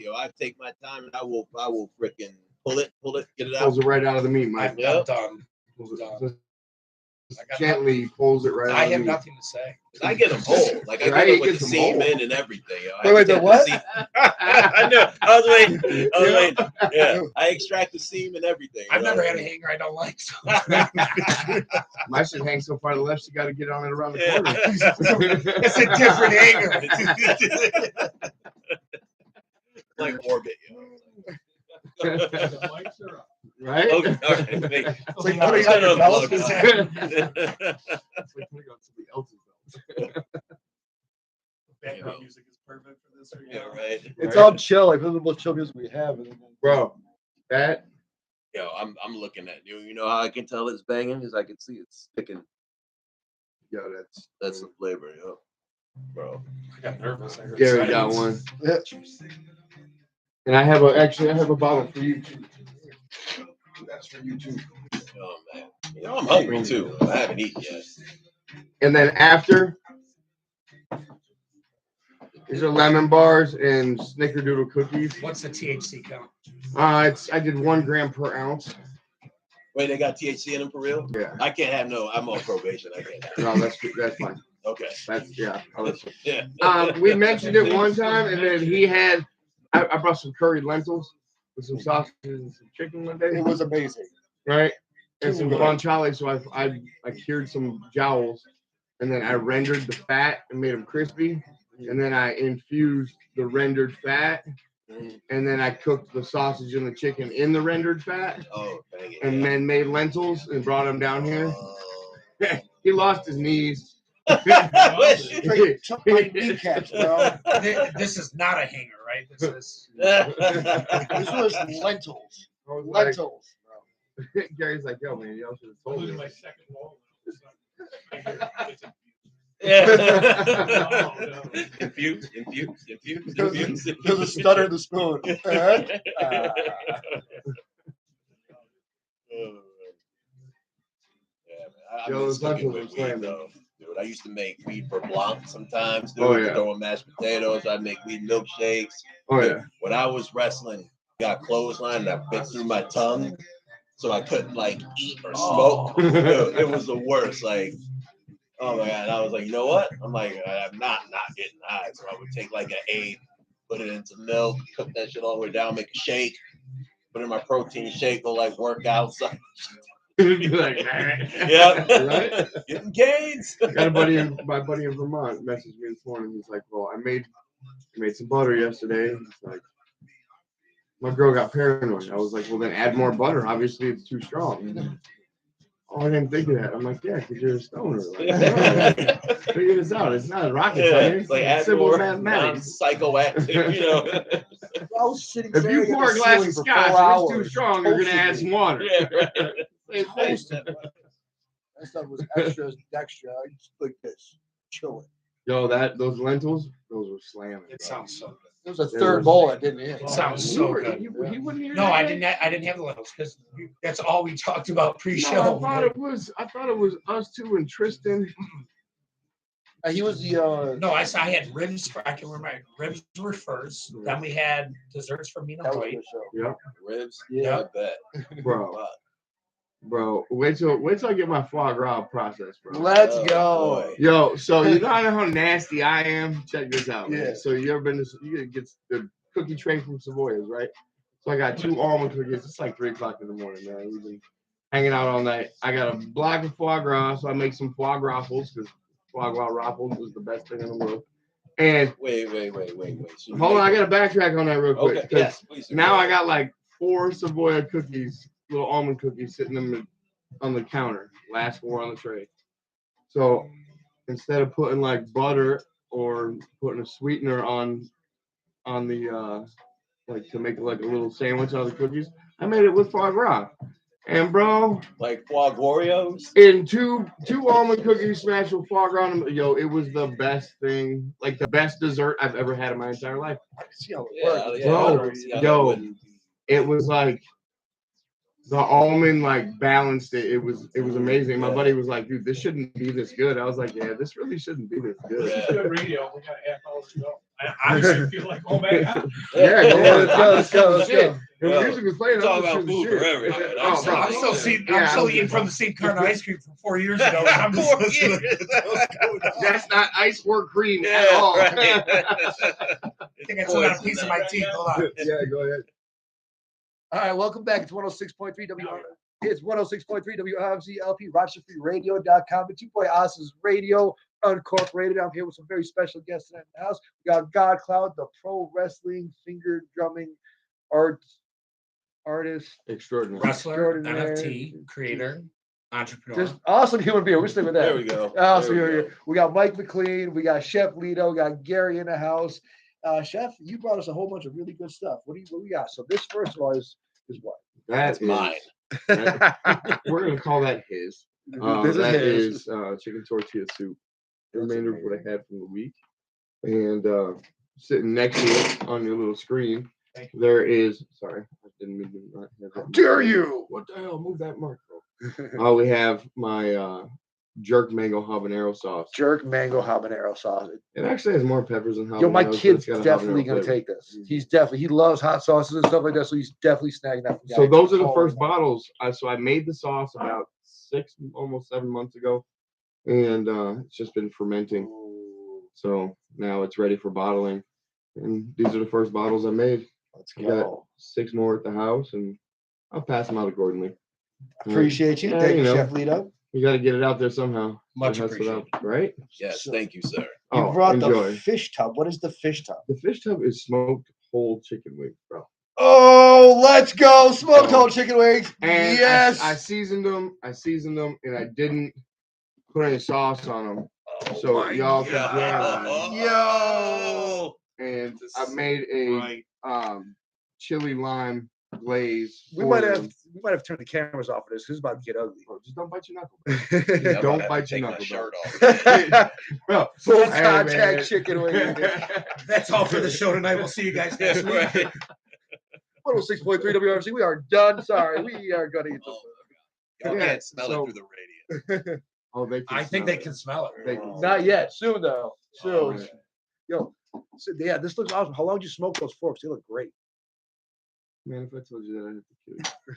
Yo, I take my time and I will freaking pull it, get it out. Pulls it right out of the meat, Mike. I'm done. Gently pulls it right out. I have nothing to say. I get them whole, like I Right, get them with get the them seam whole. in and everything. Yo. Wait, the what? I know. I was waiting. Yeah, I extract the seam and everything. I've never had a hanger I don't like. So. My shit hangs so far to the left, you got to get on it around the corner. It's a different hanger. Like orbit, Right? Okay, all right, wait. It's like I'm putting gonna on your belt. unplug it. It's like putting on somebody else's belt. Background music is perfect for this. Right Yeah, now. right. It's all chill, like the most chill music we have. Bro, that Yo, I'm looking at you. You know how I can tell it's banging? Is I can see it's sticking. yo, That's the flavor, yo. Bro. I got nervous. I heard Gary got silence. one. And I have a bottle for you too. That's for you too. Oh man. You know I'm hungry too. I haven't eaten yet. And then after, these are lemon bars and snickerdoodle cookies. What's the THC count? I did 1 gram per ounce. Wait, they got THC in them for real? Yeah. I can't have no. I'm on probation. I can't have. No, that's fine. Okay. That's yeah. Yeah. We mentioned it one time, and then he had. I brought some curried lentils with some sausages and some chicken one day. It was amazing. Right? And some guanciale. So I cured some jowls, and then I rendered the fat and made them crispy, and then I infused the rendered fat, and then I cooked the sausage and the chicken in the rendered fat, Oh, dang it. and then made lentils and brought them down here. He lost his knees. Took my kneecaps, bro. This is not a hanger, right? This This was lentils. Lentils, bro. Gary's like, yo, man, y'all should have I'm told losing me. my second wall. Infuse. There's a stutter in the spoon. I Yo, miss those cooking lentils with are weed, slamming. though. Dude, I used to make weed for blanc sometimes, dude. Oh, yeah. Throwing mashed potatoes. I'd make weed milkshakes. Oh yeah. When I was wrestling, got clothesline and I bit through my tongue, so I couldn't like eat or smoke. Dude, it was the worst. Like, oh my god! I was like, you know what? I'm like, I'm not getting high. So I would take like an egg, put it into milk, cook that shit all the way down, make a shake, put in my protein shake, go like work out. So, Like, yeah, right? getting gains. Got my buddy in Vermont messaged me this morning. He's like, well, I made some butter yesterday. He's like, my girl got paranoid. I was like, well, then add more butter. Obviously, it's too strong. Oh, I didn't think of that. I'm like, yeah, because you're a stoner. Like, figure this out. It's not rocket science. It's like It's add simple more mathematics. non-psychoactive, you know. I was sitting If you staring at pour a the glass ceiling of for scotch 4 and it's too hours, strong, you're gonna add some water. Yeah, right. toasted. That stuff was extra dextra. I just like this, chilling. Yo, those lentils, those were slamming. It bro. sounds so good. It was a third bowl I didn't eat. It sounds so good. He wouldn't hear No, that? I didn't have the lentils because that's all we talked about pre-show. No, I thought it was us two and Tristan. He was the. No, I had ribs. I can remember my ribs were first. Then we had desserts for Mina That was a White. good show. Yeah, Ribs. Yeah. I bet. bro. Wait till I get my foie gras process, bro. Let's go. Boy. Yo, so you know how nasty I am. Check this out, man. Yeah. So you ever been to? You get the cookie tray from Savoy's, right? So I got 2 almond cookies. It's like 3 o'clock in the morning, man. We've been hanging out all night. I got a block of foie gras, so I make some foie gras because foie gras raffles is the best thing in the world. And Wait. So hold on, I gotta backtrack on that real quick. Okay. 'Cause Yes, please. now I got like 4 Savoy cookies, little almond cookies, sitting on the counter. Last 4 on the tray. So instead of putting like butter or putting a sweetener on the like to make like a little sandwich out of the cookies, I made it with foie gras. And bro, like foie Oreos. in two almond cookies smashed with foie gras, yo, it was the best thing, like the best dessert I've ever had in my entire life. I can see how it Yeah, works. yeah, Bro, I don't see how that yo, wouldn't- it was like the almond like balanced it. It was amazing. My buddy was like, dude, this shouldn't be this good. I was like, yeah, this really shouldn't be this good. Yeah. Good radio. We got a half hour to go. I honestly feel like, oh man, Yeah, let's go. The Well, music was playing. talk I'm just about shooting food shit. forever. man. Oh, bro. I'm still eating from the same carton of ice cream from 4 years ago. I'm just 4 listening years. to That's not ice or cream at Yeah, all. right. I think I took out a piece of my teeth. Hold on. Yeah, go ahead. All right, welcome back. It's 106.3 It's 106.3 WRFZ-LP, RochesterFreeRadio.com. It's your boy Oz's Radio, UNcorporated. I'm here with some very special guests tonight in the house. We got Godcloud, the pro wrestling finger drumming artist, Extraordinary. Wrestler, extraordinaire. NFT, creator, entrepreneur. Just awesome human being. We're sticking with that. There we go. Awesome There we human go. being. We got Mike McLean. We got Chef Lito. We got Gary in the house. Chef, you brought us a whole bunch of really good stuff. What we got? So this first of all is what? That's mine. We're gonna call that his. This That his. is chicken tortilla soup. The remainder of what I had from the week. And sitting next to it on your little screen, there is. Sorry, I didn't mean to not have that. Dare you? What the hell? Move that mark, bro. We have my jerk mango habanero sauce. Jerk mango habanero sauce. It actually has more peppers than habanero. Yo, my but kid's it's got a definitely habanero gonna flavor. take this. He loves hot sauces and stuff like that, so he's definitely snagging that. So those are the first bottles. So I made the sauce about almost 7 months ago, and it's just been fermenting. So now it's ready for bottling, and these are the first bottles I made. Let's I got go. 6 more at the house, and I'll pass them out accordingly. Appreciate you. Yeah, Thank you, you know. Chef Lito. You got to get it out there somehow. Much Hustle it appreciated. out, right? Yes, So- thank you, sir. You Oh, brought enjoy. the fish tub. What is the fish tub? The fish tub is smoked whole chicken wings, bro. Oh, let's go. Smoked Oh. whole chicken wings. And Yes. I seasoned them, and I didn't put any sauce on them. Oh So my y'all can God. grab Yo. and I made a chili lime glaze. We for might them. have turned the cameras off for this. This is about to get ugly. Bro, just don't bite your knuckle. Yeah, I'm Don't about to bite your take my knuckle, shirt bro. off. Bro, Full hey, contact man. chicken wings. That's all for the show tonight. We'll see you guys next week. Right. 106.3 WRFC. We are done. Sorry. We are going to eat Oh, some. y'all Yeah, can't smell so- it through the radio. Oh, they can I think smell they it. can smell it. They can- Not yet. Soon, though. Soon. Oh, Yo. So, yeah, this looks awesome. How long did you smoke those forks? They look great. Man, if I told you that, I'd have to kill you.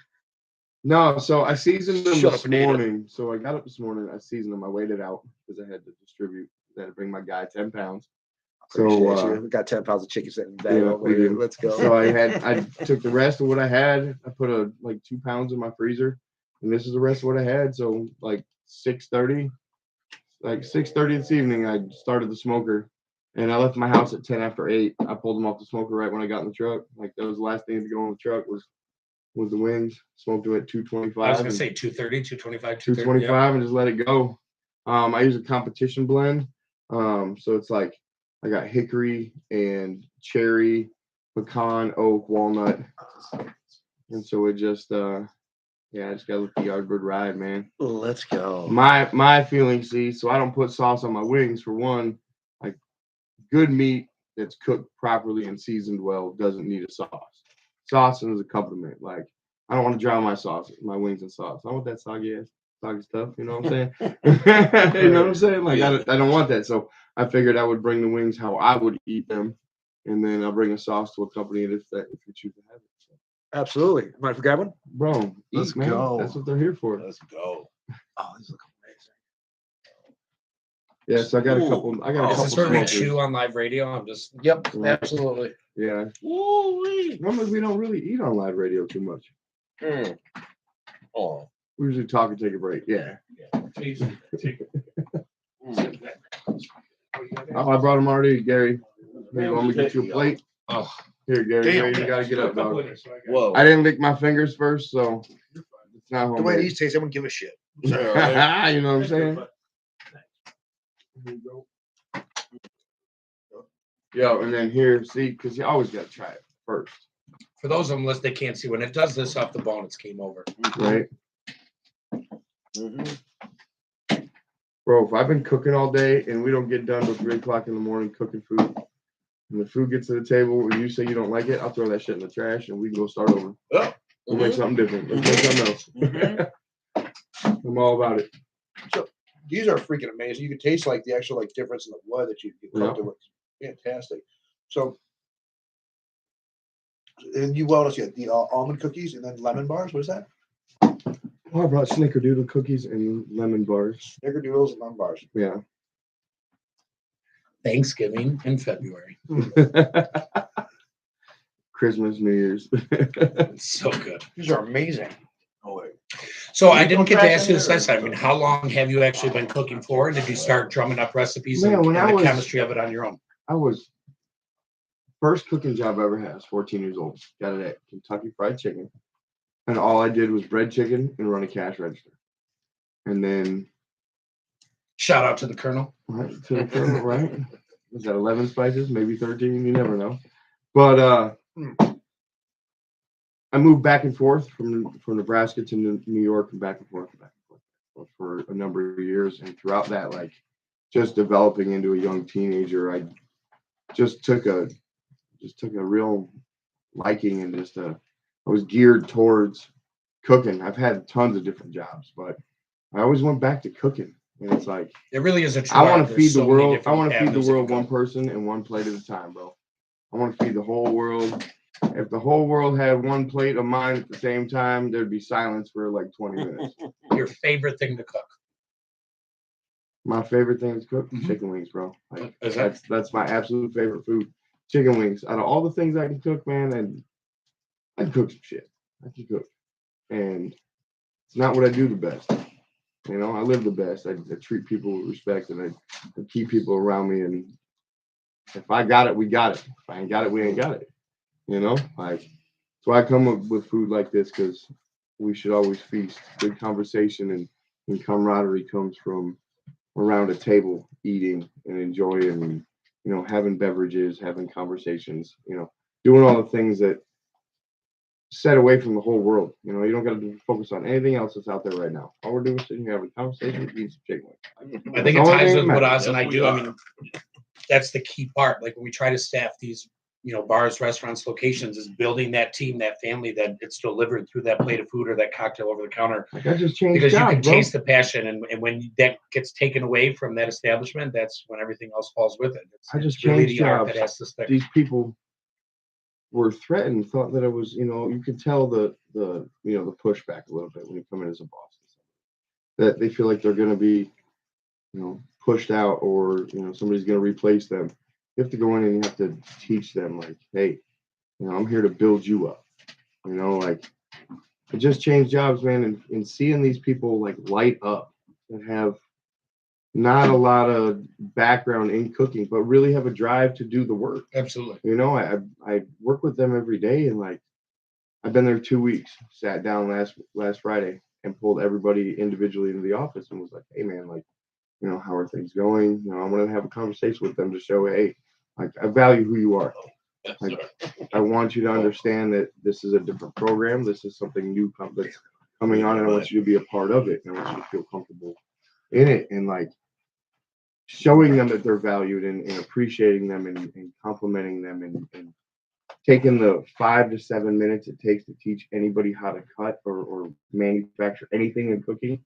No, so I seasoned them Shut this up, Nate. morning. So I got up this morning. I seasoned them. I weighed it out because I had to distribute. I had to bring my guy 10 pounds. Appreciate So you. We got 10 pounds of chicken sitting in the bag yeah, over we here. do. Let's go. So I took the rest of what I had. I put like 2 pounds in my freezer, and this is the rest of what I had. So like 6:30 this evening, I started the smoker, and I left my house at 10 after 8. I pulled them off the smoker right when I got in the truck. Like that was the last thing to go in the truck was the wings. Smoked them at 225. I was going to say 230, 225, 225 and just let it go. I use a competition blend. So it's like I got hickory and cherry, pecan, oak, walnut. And so it just I just gotta let the Yardbird ride, man. Let's go. My feelings, so I don't put sauce on my wings for one. Like good meat that's cooked properly and seasoned well doesn't need a sauce. Sauce is a compliment. Like I don't want to drown my wings in sauce. I want that soggy stuff. You know what I'm saying? You know what I'm saying? Like I don't want that. So I figured I would bring the wings how I would eat them, and then I'll bring a sauce to accompany it if you choose to have it. So, Absolutely. Mind if we grab one? bro, Let's eat, man. go. That's what they're here for. Let's go. Oh, these look amazing. Yeah, so I got a couple. Is this where we smokers. chew on live radio? I'm just. Yep, Right. absolutely. Yeah. Woo-wee. Normally we don't really eat on live radio too much. Mm. Oh. We usually talk and take a break. Yeah. Oh, I brought them already, Gary. Here, you want me to get you a plate? Oh, Here, Gary. Damn. Gary, you gotta get up, dog. Whoa. I didn't lick my fingers first, so it's not The way homemade. these taste, I wouldn't give a shit. You know what I'm saying? Yo, and then here, see, because you always gotta try it first, for those of them they can't see, when it does this off the bone, it's game over. right? Mhm. Bro, if I've been cooking all day and we don't get done till 3 o'clock in the morning cooking food, and the food gets to the table and you say you don't like it, I'll throw that shit in the trash and we can go start over. Oh. We'll make something different. Let's make something else. I'm all about it. These are freaking amazing. You can taste like the actual like difference in the blood that you cooked it with. Fantastic. So, and you what else? You had the almond cookies and then lemon bars. What is that? Oh, I brought snickerdoodle cookies and lemon bars. Snickerdoodles and lemon bars. Yeah. Thanksgiving in February. Christmas, New Year's. It's so good. These are amazing. Oh wait. So I You didn't don't get to track ask you any this of last time. I mean, how long have you actually been cooking for? And did you start drumming up recipes Man, and when I the was- chemistry of it on your own? I was first cooking job I ever had. I was 14 years old. Got it at Kentucky Fried Chicken, and all I did was bread chicken and run a cash register. And then Shout out to the Colonel. right to the Colonel, right? Was that 11 spices, maybe 13? You never know. But I moved back and forth from Nebraska to New York and back and forth for a number of years. And throughout that, like just developing into a young teenager, I just took a real liking and I was geared towards cooking. I've had tons of different jobs, but I always went back to cooking. And it's like It really is a true I want art. to There's feed the so many world. I different want to feed the avenues that world you one go. person and one plate at a time, bro. I want to feed the whole world. If the whole world had one plate of mine at the same time, there'd be silence for like 20 minutes. Your favorite thing to cook? My favorite thing to cook, Mhm. chicken wings, bro. Like Is that that's my absolute favorite food. Chicken wings. Out of all the things I can cook, man, and I can cook some shit. I can cook, and it's not what I do the best. You know, I live the best. I treat people with respect, and I keep people around me. And if I got it, we got it. If I ain't got it, we ain't got it. You know, like so I come up with food like this because we should always feast. Good conversation and camaraderie comes from around a table eating and enjoying and having beverages, having conversations, doing all the things that set away from the whole world. You don't got to focus on anything else that's out there right now. All we're doing is sitting here having a conversation, eating some chicken wings. I think it That's the only ties thing with that what matters. Oz and I Yes, we do. I are. mean, that's the key part. Like when we try to staff these, bars, restaurants, locations, is building that team, that family, that it's delivered through that plate of food or that cocktail over the counter. Like I just changed Because you can jobs, bro. taste the passion, and when that gets taken away from that establishment, that's when everything else falls with it. I just it's really changed the art jobs. that has to stick. These people were threatened, thought that I was, you could tell the pushback a little bit when you come in as a boss. That they feel like they're going to be, pushed out or, somebody's going to replace them. You have to go in and you have to teach them like, hey, I'm here to build you up. Like I just changed jobs, man, and seeing these people like light up and have not a lot of background in cooking, but really have a drive to do the work. Absolutely. I work with them every day, and like I've been there 2 weeks. Sat down last Friday and pulled everybody individually into the office and was like, hey man, like how are things going? I want to have a conversation with them to show, hey, like I value who you are. Like I want you to understand that this is a different program. This is something new that's coming on, and I want you to be a part of it. And I want you to feel comfortable in it, and like showing them that they're valued and appreciating them and complimenting them and taking the 5 to 7 minutes it takes to teach anybody how to cut or manufacture anything in cooking.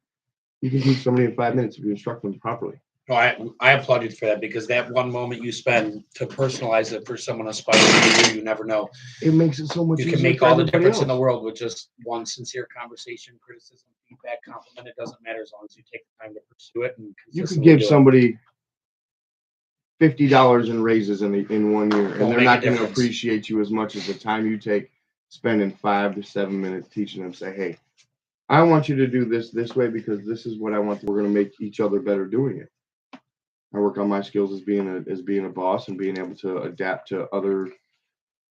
You can teach somebody in 5 minutes if you instruct them properly. No, I applaud you for that, because that one moment you spend to personalize it for someone aspiring to you never know. It makes it so much You easier. can make for all the everybody difference in else. the world with just one sincere conversation, criticism, feedback, compliment. It doesn't matter as long as you take the time to pursue it and You could consistently give do it. somebody $50 in raises in 1 year, and Won't they're make not a going to difference. appreciate you as much as the time you take spending 5 to 7 minutes teaching them. Say, hey, I want you to do this way because this is what I want. We're going to make each other better doing it. I work on my skills as being a boss and being able to adapt to other.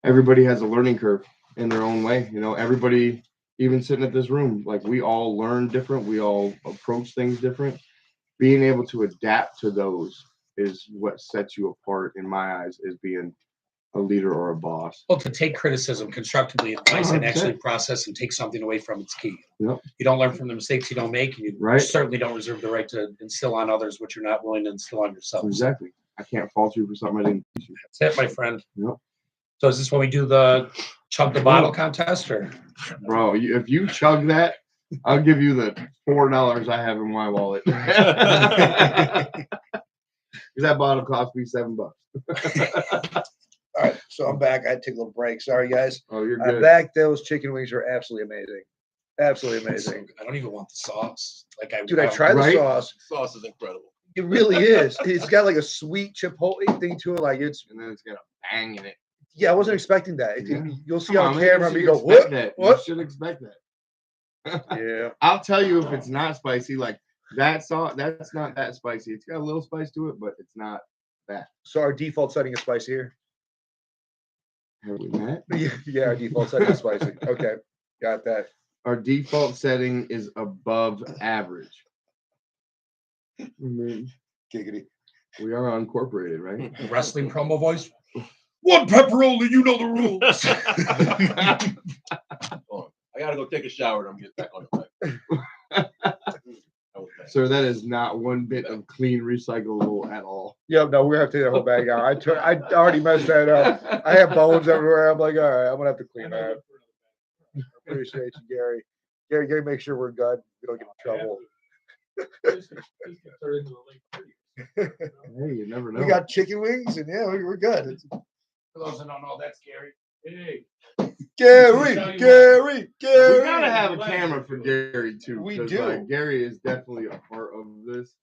Everybody has a learning curve in their own way. Everybody, even sitting at this room, like we all learn different. We all approach things different. Being able to adapt to those is what sets you apart in my eyes as being a leader or a boss. Well, to take criticism constructively, advice, and 100%. actually process and take something away from it's key. Yep. You don't learn from the mistakes you don't make, and you Right. certainly don't reserve the right to instill on others what you're not willing to instill on yourself. Exactly. I can't fault you for something I didn't teach you. That's it, my friend. Yep. So is this when we do the chug the bottle contest, or? Bro, if you chug that, I'll give you the $4 I have in my wallet. Because that bottle cost me $7. All right, so I'm back. I had to take a little break. Sorry, guys. Oh, you're I'm good. back. Those chicken wings are absolutely amazing. Absolutely amazing. I don't even want the sauce. Like Dude, I tried the Right? sauce. Sauce is incredible. It really is. It's got like a sweet chipotle thing to it. Like it's And then it's got a bang in it. yeah, I wasn't expecting that. Yeah. You'll see Come on on, man, camera. you You should go expect what? that. What? You should expect that. Yeah. I'll tell you if it's not spicy. Like that sauce, that's not that spicy. It's got a little spice to it, but it's not that. So our default setting is spicy here. Have we met? Yeah, our default setting is spicy. Okay, got that. Our default setting is above average. I mean, Giggity. we are uncorporated, right? wrestling promo voice. One pepperoni, you know the rules. Hold on. I gotta go take a shower and I'm getting back on the mic. Okay. Sir, that is not one bit of clean recyclable at all. Yep, no, we have to take the whole bag out. I already messed that up. I have bones everywhere. I'm like, all right, I'm gonna have to clean that. Appreciate you, Gary. Gary, make sure we're good. We don't get in trouble. Hey, you never know. We got chicken wings, and yeah, we're good. For those that don't know, that's Gary. Hey. Gary. We gotta have a camera for Gary too. We 'cause, do. Like, Gary is definitely a part of this.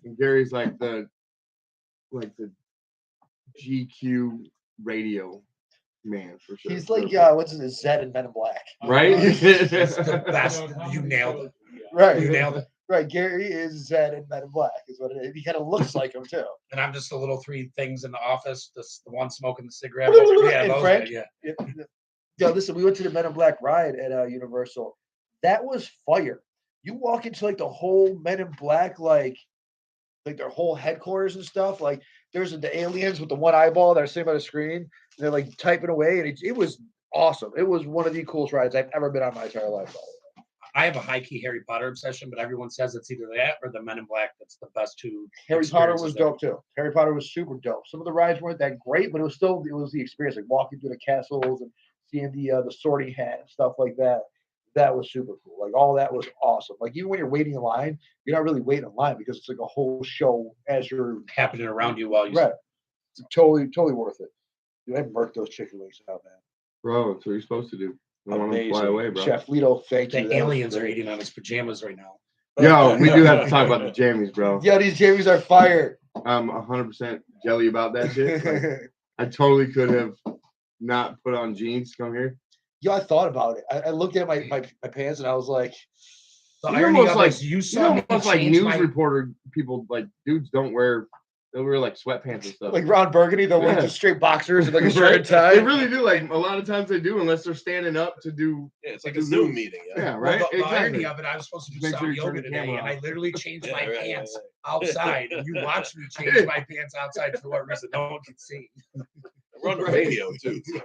And Gary's like the GQ radio man for sure. He's like, what's his Zed in Men in Black? Right? That's the best. You nailed it. Right. You nailed it. Right. Gary is Zed in Men in Black, is what it is. He kind of looks like him too. And I'm just the little three things in the office. The one smoking the cigarette. Yeah, And those Frank? guys, yeah. Yo, listen, we went to the Men in Black ride at Universal. That was fire. You walk into like the whole Men in Black, like their whole headquarters and stuff. Like there's the aliens with the one eyeball that are sitting by the screen. And they're like typing away, and it was awesome. It was one of the coolest rides I've ever been on my entire life. I have a high key Harry Potter obsession, but everyone says it's either that or the Men in Black. That's the best two. Harry Potter was experiences ever. dope too. Harry Potter was super dope. Some of the rides weren't that great, but it was the experience, like walking through the castles and seeing the sorting hat and stuff like that. That was super cool. Like all that was awesome. Like even when you're waiting in line, you're not really waiting in line because it's like a whole show as you're Happening around you while you. right. It's totally worth it. Dude, I murked those chicken wings out, man. Bro, that's what you're supposed to do. You don't want them to fly Amazing. away, bro. Chef Lito, thank you. The That was aliens are great. eating on his pajamas right now. Yo, we do have to talk about the jammies, bro. Yeah, these jammies are fire. I'm 100% jelly about that shit. Like, I totally could have not put on jeans to come here. Yo, I thought about it. I looked at my pants and I was like, The It's irony almost of like- it is you You saw know, me almost like change news my- reporter people, like dudes they'll wear like sweatpants and stuff. like Ron Burgundy, they'll wear Yeah. just straight boxers and like a Right? shirt and tie. They really do. Like a lot of times they do, unless they're standing up to do. Yeah, it's like a Zoom meeting. Yeah. Yeah, Well, right. the irony Exactly. of it, I was supposed to do Make sure sound you turn yoga the today, camera and I off. literally changed Yeah, my right, pants right. outside. And you watched me change my pants outside for what reason? No one can see. We're on the radio too. So.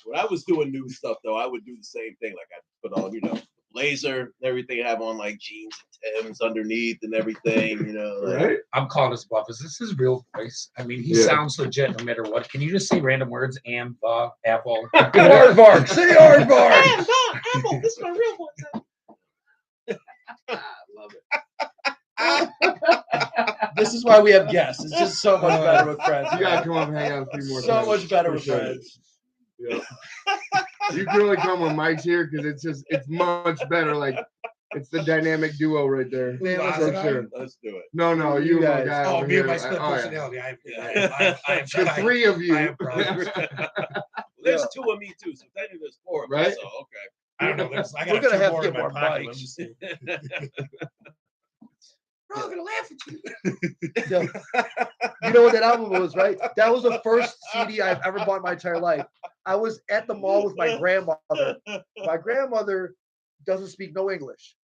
When I was doing new stuff though, I would do the same thing. Like I put on, blazer and everything, have on like jeans and Timbs underneath and everything, like, Right. I'm calling his bluff. Is this his real voice? I mean, he Yeah. sounds legit no matter what. Can you just say random words and the apple? Aardvark, say Aardvark. Apple, this is my real voice. Love it. This is why we have guests. It's just so much better with friends. You gotta come up and hang out 3 more So times. much better for with sure. friends. Yeah. You can only come when Mike's here because it's much better. Like it's the dynamic duo right there. Man, Laz For and I? sure. Let's do it. No, You you and my guys. guy. Oh, over me and here. my split Oh, yeah. personality. I have The 3 of I you. have problems. There's 2 of me too, so technically there's 4 of us. Right? So okay. I don't know. I We're got gonna two have more to in get my more pocket. I'm mics. just saying. We're all gonna laugh at you. So, you know what that album was, right? That was the first CD I've ever bought in my entire life. I was at the mall with my grandmother. My grandmother doesn't speak no English.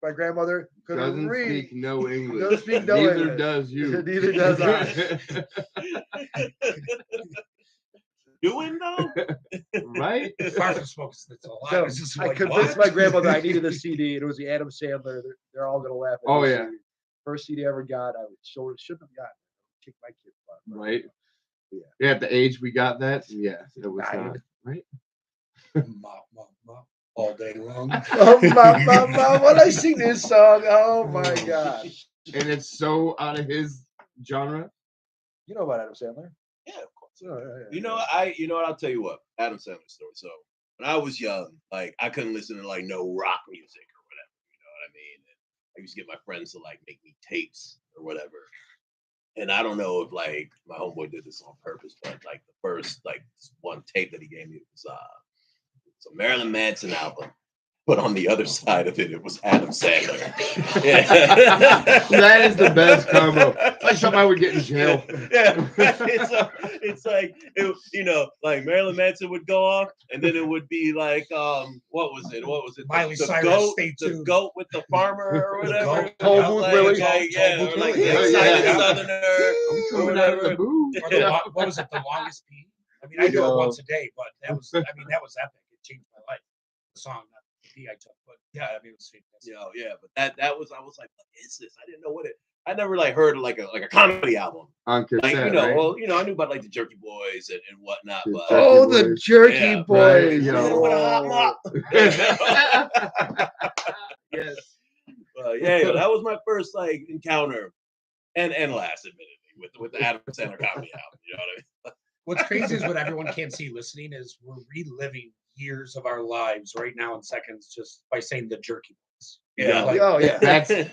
My grandmother couldn't Doesn't read. speak no English. Doesn't speak no Neither English. does you. Neither does I. Doing though? Right? Far from smoking schnitzel. I So, was just I like, convinced what? my grandmother I needed a CD, and it was the Adam Sandler. They're all gonna laugh at Oh, this yeah. CD. First CD I ever got. I shouldn't have gotten. Kick my kid butt. Right? Yeah. Yeah, at the age we got that, yeah, it was Nine. not. Right? Ma, all day long. Oh my! When I sing this song, oh my gosh! And it's so out of his genre. You know about Adam Sandler? Yeah, of course. You know, what? I'll tell you what. Adam Sandler story. So when I was young, like I couldn't listen to like no rock music or whatever. You know what I mean? And I used to get my friends to like make me tapes or whatever. And I don't know if like my homeboy did this on purpose, but like the first like one tape that he gave me was it's a Marilyn Manson album. But on the other side of it, it was Adam Sandler. Yeah. That is the best combo. It's like something I would get in jail. Yeah. It's like you know, like Marilyn Manson would go off, and then it would be like what was it? Miley the Cyrus, goat, Stay the Tuned. goat with the farmer or whatever. goat. Toll Yeah, Booth Like, Willie. or like the Yeah, excited yeah. Southerner I'm or coming out of the whatever. booth. Or what was it? The longest pee. I mean, I do it once a day, but that was epic. It changed my life. The song, not the pee I took, but yeah, I mean, it was fantastic. Yeah, but that was I was like, what is this? I didn't know what it. I never like heard of like a comedy album. On cassette, Like you know, right? well, you know, I knew about like the Jerky Boys and whatnot, The but Jerky Oh, the Boys. Jerky Yeah, Boys. right, yo. with a hot mop. Yes. Yeah, that was my first like encounter, and last, admittedly, with the Adam Sandler comedy album. You know what I mean? What's crazy is what everyone can't see listening is we're reliving years of our lives right now in seconds just by saying the Jerky Boys. Yeah. Like, Oh, yeah. That's a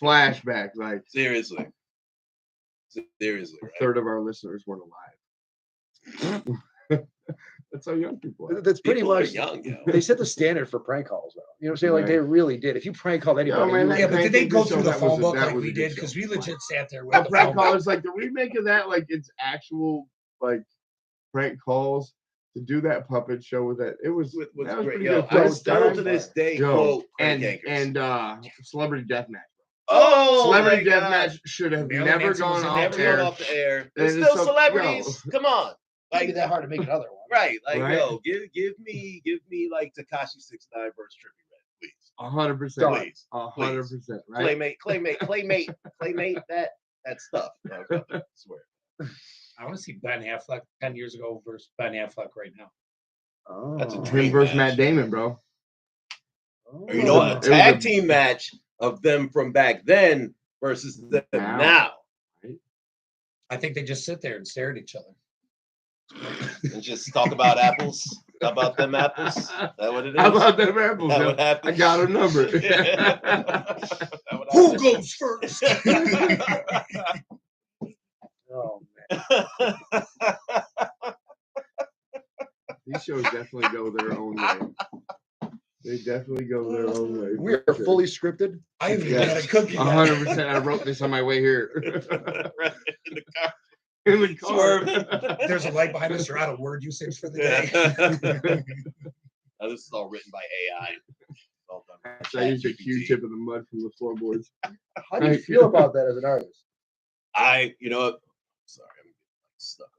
flashback. Like seriously, a right? third of our listeners weren't alive. That's how young people are. That's pretty People are much young, yo. They set the standard for prank calls, though. You know what I'm saying? Like Right. they really did. If you prank called anybody, man, you that yeah, were- but did they Thank go you, through so the that phone was a- book that like was we a good did? show. Because we legit sat there with The the prank phone call book. is like the remake of that. Like it's actual like prank calls to do that puppet show with that. It was Was that was great. pretty Yo, good. I First still time. to this day Yo, quote Crank and Yankers. Celebrity Deathmatch. Oh, Celebrity my God. Deathmatch should have Marilyn never Manson was gone in off that Never too. gone air. off the air. And There's it's still so- celebrities. Come on. Can't be Like that hard to make another one. right. Like Right? yo, give me like Tekashi 6ix9ine versus Trippie Redd, please. 100%. Please. 100%. Right? Claymate that stuff. I swear. I want to see Ben Affleck 10 years ago versus Ben Affleck right now. Oh. That's a Him dream versus match. Matt Damon, bro. Or you know what? A It was tag team match of them from back then versus them Now. now. I think they just sit there and stare at each other. And just talk about apples. How about them apples? Is that what it is? How about them apples? That yo? what happened? I got a number. That what Who happened? goes first? Oh man. These shows definitely go their own way. They definitely go their own way. We are fully scripted. I haven't even Yes. had a cookie yet. 100%. I wrote this on my way here. Right, in the car. In the car. Swerving. There's a light behind us. You're out of word usage for the day. Now, this is all written by AI. All done by I used a ChatGPT. Q-tip of the mud from the floorboards. How do you feel about that as an artist? You know what? Sorry, I'm getting stuck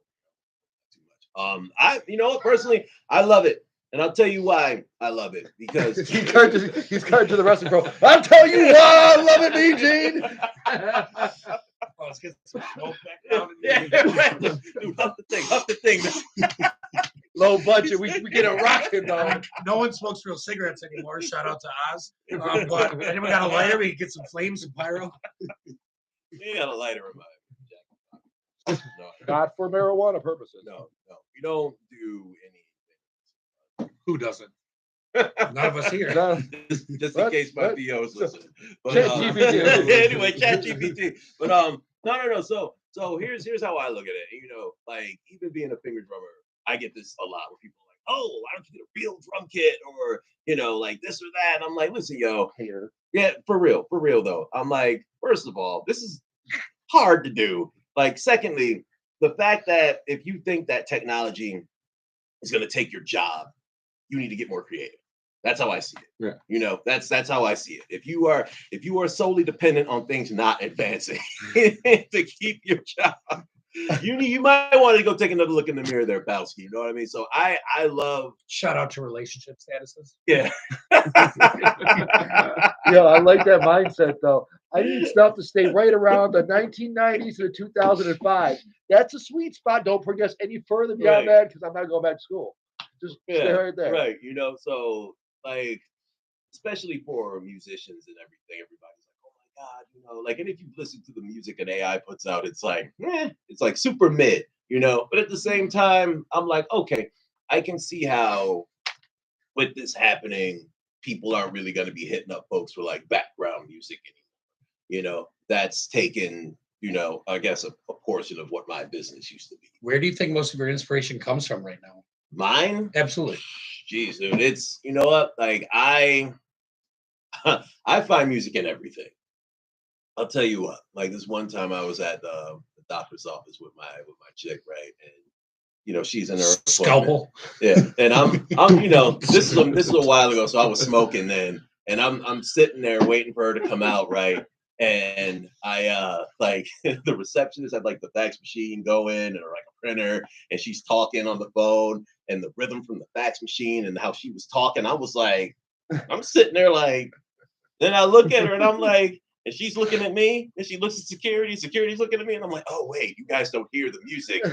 too much. You know what? Personally, I love it, and I'll tell you why I love it because he's coming to the wrestling pro. I'll tell you why I love it, Eugene. Oh, let's get some smoke back down. yeah, right. Dude, huff the thing. Low budget. We get it rocking though. No one smokes real cigarettes anymore. Shout out to Oz. But anyone got a lighter? We can get some flames, some pyro. You got a lighter in my jacket. No, Not for marijuana purposes. no, we don't do anything. Who doesn't? None of us here. Just in What? case my What? POs listen. But, ChatGPT. anyway, ChatGPT. But no. So here's how I look at it. You know, like even being a finger drummer, I get this a lot where people are like, oh, why don't you get a real drum kit or you know, like this or that. And I'm like, listen, yo, Hater. yeah, for real though. I'm like, first of all, this is hard to do. Like, secondly, the fact that if you think that technology is going to take your job, you need to get more creative. That's how I see it. Yeah. You know, that's how I see it. If you are solely dependent on things not advancing to keep your job, you might want to go take another look in the mirror there, Bowski. You know what I mean? So I love. Shout out to relationship statuses. Yeah. Yeah, I like that mindset though. I need stuff to stay right around the 1990s to the 2005. That's a sweet spot. Don't progress any further beyond Right. that because I'm not going back to school. Just stay right there. Right. You know, so like, especially for musicians and everything, everybody's like, oh my God, like, and if you listen to the music an AI puts out, it's like super mid, But at the same time, I'm like, okay, I can see how with this happening, people aren't really going to be hitting up folks for like background music anymore. That's taken, I guess a portion of what my business used to be. Where do you think most of your inspiration comes from right now? Mine? Absolutely. Jeez, dude, it's, what? Like I find music in everything. I'll tell you what, like this one time I was at the doctor's office with my chick, right? And she's in her scalpel. Yeah. And I'm this is a while ago, so I was smoking then, and I'm sitting there waiting for her to come out, right? And I like the receptionist had like the fax machine going or like a printer, and she's talking on the phone and the rhythm from the fax machine and how she was talking. I was like, I'm sitting there like, then I look at her and I'm like, and she's looking at me and she looks at security's looking at me, and I'm like, oh wait, you guys don't hear the music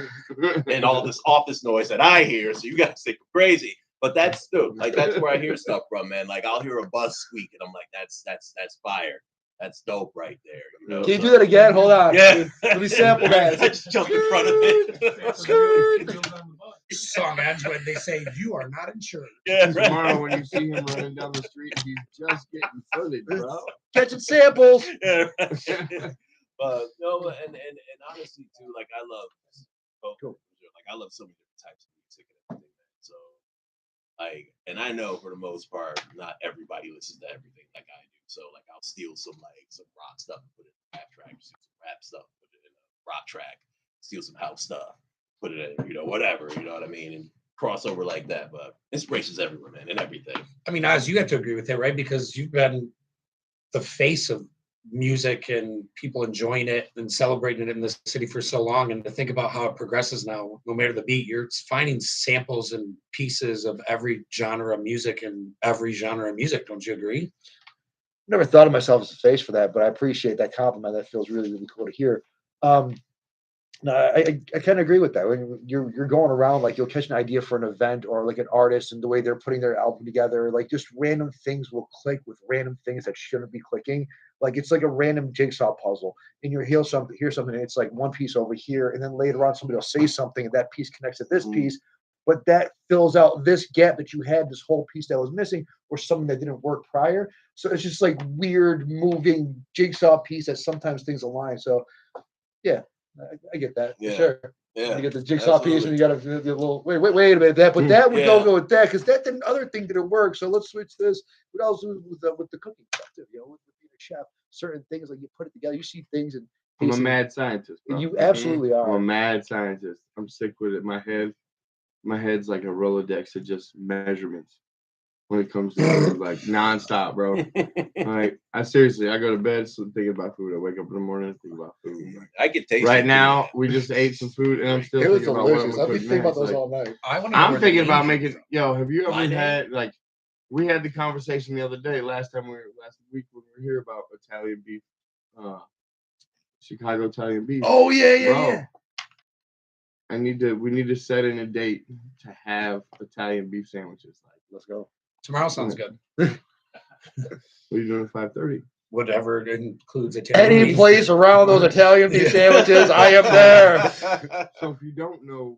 and all this office noise that I hear, so you guys think I'm crazy. But that's that's where I hear stuff from, man. Like I'll hear a bus squeak and I'm like, that's fire. That's dope right there. Can you do that again? Hold on. Yeah. Dude. Let me sample that. I just jump in front of it. Song ends when they say you are not insured. Yeah, right. Tomorrow when you see him running down the street, he's just getting footage, bro. Catching samples. Yeah, right. No, and honestly too, like I love like I love so many different types of music and everything. So and I know for the most part, not everybody listens to everything like I do. So like I'll steal some rock stuff and put it in a rap track, steal some rap stuff, put it in a rock track, steal some house stuff, put it in, whatever, you know what I mean? And crossover like that. But inspiration's everywhere, man, and everything. I mean, Oz, you have to agree with that, right? Because you've been the face of music and people enjoying it and celebrating it in the city for so long, and to think about how it progresses now, no matter the beat, you're finding samples and pieces of every genre of music and every genre of music. Don't you agree? Never thought of myself as a face for that, but I appreciate that compliment. That feels really, really cool to hear. No, I kind of agree with that. When you're going around, like you'll catch an idea for an event or like an artist and the way they're putting their album together, like just random things will click with random things that shouldn't be clicking. Like it's like a random jigsaw puzzle, and you hear something, and it's like one piece over here, and then later on somebody will say something, and that piece connects to this piece, but that fills out this gap that you had, this whole piece that was missing, or something that didn't work prior. So it's just like weird moving jigsaw piece that sometimes things align. So yeah. I get that. Yeah. For sure. Yeah. You get the jigsaw piece and you got a little wait a minute, that, but that would go with that because that didn't other thing didn't work. So let's switch this. What else with the cooking stuff too? With being a chef, certain things like you put it together, you see things and I'm a mad scientist, bro. You absolutely I'm are. a mad scientist. I'm sick with it. My head's like a Rolodex of just measurements when it comes to food, like nonstop, bro. Like I go to bed thinking about food. I wake up in the morning thinking about food. I can taste right it, now, we just ate some food, and I'm still It was thinking about what I'm delicious. gonna I've cook been thinking about next. those all night. I'm thinking about making. Yo, have you ever My had like? We had the conversation the other day, last week when we were here about Italian beef, Chicago Italian beef. Oh yeah, Bro, we need to set in a date to have Italian beef sandwiches. Like, let's go. Tomorrow sounds good. What are you doing at 5:30? Whatever it includes Italian Any beef. place around those Italian beef sandwiches, I am there. So if you don't know,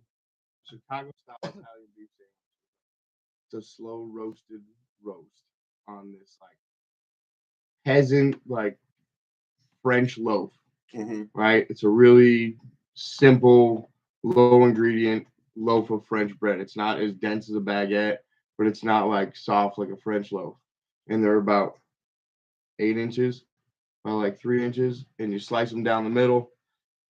Chicago style Italian beef sandwich, it's a slow roasted roast on this like peasant like French loaf, right? It's a really simple, low ingredient loaf of French bread. It's not as dense as a baguette, but it's not like soft like a French loaf. And they're about 8 inches by like 3 inches, and you slice them down the middle,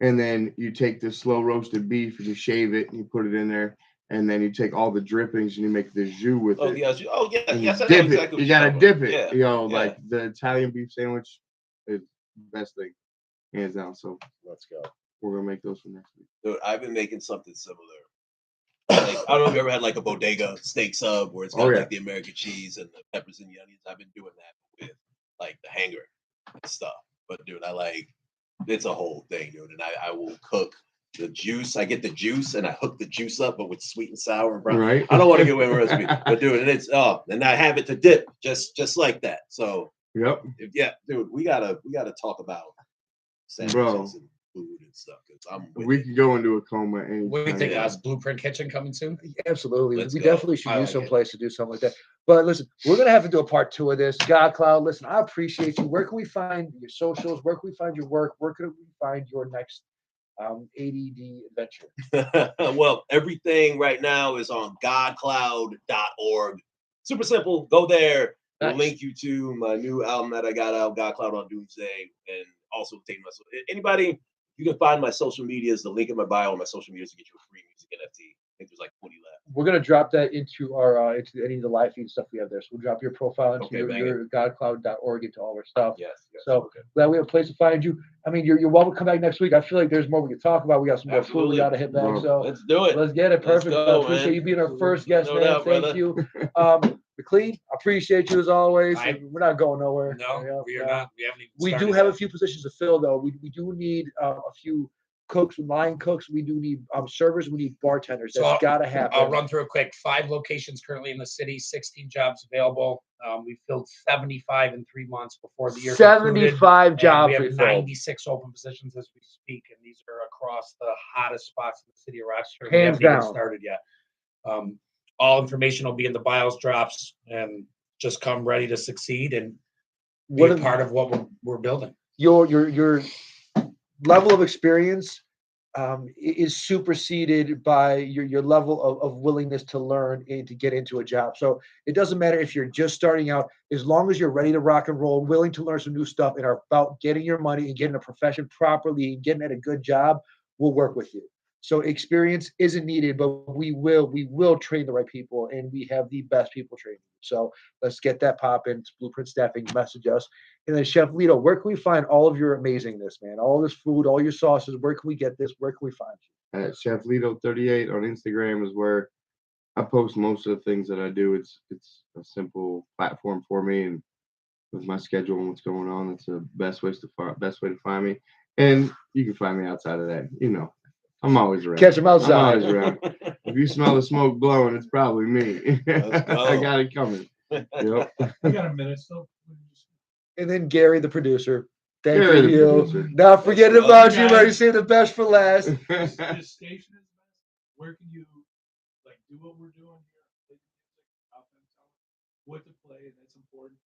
and then you take this slow roasted beef and you shave it and you put it in there, and then you take all the drippings and you make the jus with it. Yes. Oh yeah. And Yes. you dip exactly it. You gotta dip it. Yeah. Like the Italian beef sandwich is the best thing, hands down. So Let's go. we're gonna make those for next week. Dude, I've been making something similar. Like, I don't know if you ever had like a bodega steak sub where it's got like the American cheese and the peppers and the onions. I've been doing that with like the hanger and stuff. But dude, it's a whole thing, dude. And I will cook the juice. I get the juice and I hook the juice up, but with sweet and sour and brown. Right. I don't want to give away my recipe, but dude, and I have it to dip just like that. So Yep. Yeah, dude, we gotta talk about sandwiches and food and stuff. We can go into a coma anytime. What do you think, Oz? Blueprint Kitchen coming soon? Absolutely. Let's we go. definitely should I use like some it. place to do something like that. But listen, we're going to have to do a part 2 of this. Godcloud, listen, I appreciate you. Where can we find your socials? Where can we find your work? Where can we find your next ADD adventure? Well, everything right now is on godcloud.org. Super simple. Go there. It'll Nice. link you to my new album that I got out, Godcloud on Doomsday, and also take my anybody. You can find my social medias. The link in my bio on my social medias to get you a free music NFT. I think there's like 20 left. We're going to drop that into our into any of the live feed stuff we have there. So we'll drop your profile into Okay, your godcloud.org into all our stuff. Yes. So okay. glad we have a place to find you. I mean, you're welcome to come back next week. I feel like there's more we can talk about. We got some more food we Absolutely. got to hit back. Bro, So Let's do it. let's get it. Let's Perfect. go, I appreciate man. you being our first guest, No man. doubt, Thank brother. you. McLean, I appreciate you as always. We're not going nowhere. No, Yeah, we are yeah. not. We haven't even We do started have yet. a few positions to fill, though. We do need a few cooks, line cooks. We do need servers. We need bartenders. So That's got to happen. I'll run through it quick. 5 locations currently in the city, 16 jobs available. We filled 75 in 3 months before the year concluded. 75 And jobs. we have we filled. 96 open positions as we speak, and these are across the hottest spots in the city of Rochester. We Hands haven't even down. started yet. All information will be in the bios drops, and just come ready to succeed and be What a are- part of what we're building. Your level of experience is superseded by your level of willingness to learn and to get into a job. So it doesn't matter if you're just starting out, as long as you're ready to rock and roll, willing to learn some new stuff, and are about getting your money and getting a profession properly and getting at a good job, we'll work with you. So experience isn't needed, but we will train the right people, and we have the best people training. So let's get that popping. Blueprint Staffing, message us. And then Chef Lito, where can we find all of your amazingness, man? All this food, all your sauces. Where can we get this? Where can we find you? At Chef Lito 38 on Instagram is where I post most of the things that I do. It's a simple platform for me, and with my schedule and what's going on, it's the best way to find me. And you can find me outside of that. You know, I'm always around. Catch them I'm outside. always around. If you smell the smoke blowing, it's probably me. Let's go. I got it coming. Yep. We got a minute still. And then Gary, the producer. Thank Gary, the you. producer. Not forgetting Let's go, about you, guys. but you saved the best for last. This station is best. Where can you like do what we're doing here? Play the music, out there, tell them what to play, and that's important.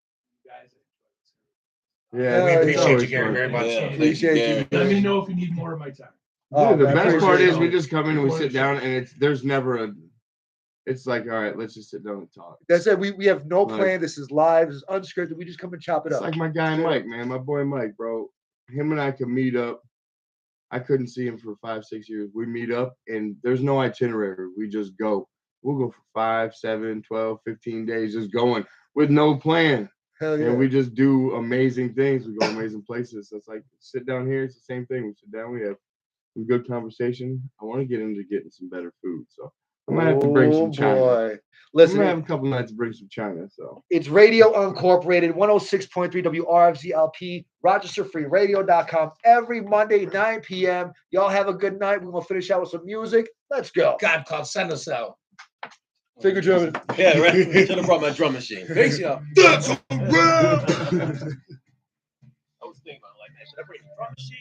You guys enjoy this. Yeah, We Yeah, appreciate always you, Gary, fun. very much. Yeah, Appreciate you. Let me know if you need more of my time. Oh, Dude, the man, best appreciate part it. is we just come in and we sit down, and there's never a. It's like, all right, let's just sit down and talk. That's it. We have no Like- plan. This is live. This is unscripted. We just come and chop it It's up. like my guy Straight Mike, man, my boy Mike, bro. Him and I could meet up. I couldn't see him for 5-6 years. We meet up, and there's no itinerary. We just go. We'll go for 5, 7, 12, 15 days, just going with no plan. Hell yeah. And we just do amazing things. We go amazing places. So it's like, sit down here. It's the same thing. We sit down. We have some good conversation. I want to get into getting some better food. So I might have to bring some China. Boy. I'm Listen, gonna have a couple nights to bring some China. So it's Radio Uncorporated, 106.3 WRFZLP, RochesterFreeRadio.com every Monday, 9 p.m. Y'all have a good night. We're going to finish out with some music. Let's go. Godcloud, send us out. Finger drumming. Yeah, right. Should have brought my drum machine. Peace out. That's a wrap. I was thinking about it like that. Should I bring the drum machine?